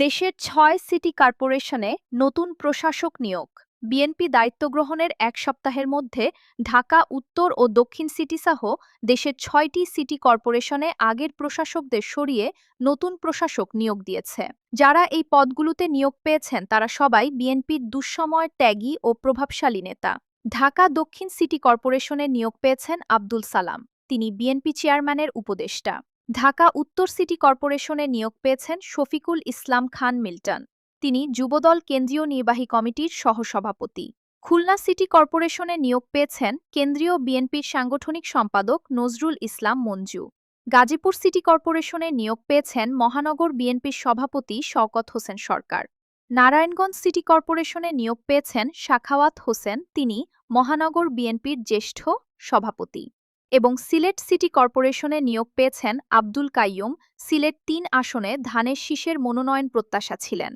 দেশের ৬ সিটি করপোরেশনে নতুন প্রশাসক নিয়োগ। বিএনপি দায়িত্ব গ্রহণের এক সপ্তাহের মধ্যে ঢাকা উত্তর ও দক্ষিণ সিটিসহ দেশের ৬টি সিটি করপোরেশনে আগের প্রশাসকদের সরিয়ে নতুন প্রশাসক নিয়োগ দিয়েছে। যারা এই পদগুলোতে নিয়োগ পেয়েছেন তারা সবাই বিএনপির দুঃসময়ের ত্যাগী ও প্রভাবশালী নেতা। ঢাকা দক্ষিণ সিটি কর্পোরেশনে নিয়োগ পেয়েছেন আব্দুল সালাম। তিনি বিএনপি চেয়ারম্যানের উপদেষ্টা। ঢাকা উত্তর সিটি কর্পোরেশনে নিয়োগ পেয়েছেন শফিকুল ইসলাম খান মিল্টন। তিনি যুবদল কেন্দ্রীয় নির্বাহী কমিটির সহসভাপতি। খুলনা সিটি কর্পোরেশনে নিয়োগ পেয়েছেন কেন্দ্রীয় বিএনপির সাংগঠনিক সম্পাদক নজরুল ইসলাম মঞ্জু। গাজীপুর সিটি কর্পোরেশনে নিয়োগ পেয়েছেন মহানগর বিএনপির সভাপতি শওকত হোসেন সরকার। নারায়ণগঞ্জ সিটি কর্পোরেশনে নিয়োগ পেয়েছেন সাখাওয়াত হোসেন, তিনি মহানগর বিএনপির জ্যেষ্ঠ সভাপতি। এবং সিলেট সিটি কর্পোরেশনে নিয়োগ পেয়েছেন আব্দুল কাইয়ুম। সিলেট ৩ আসনে ধানের শীষের মনোনয়ন প্রত্যাশা ছিলেন।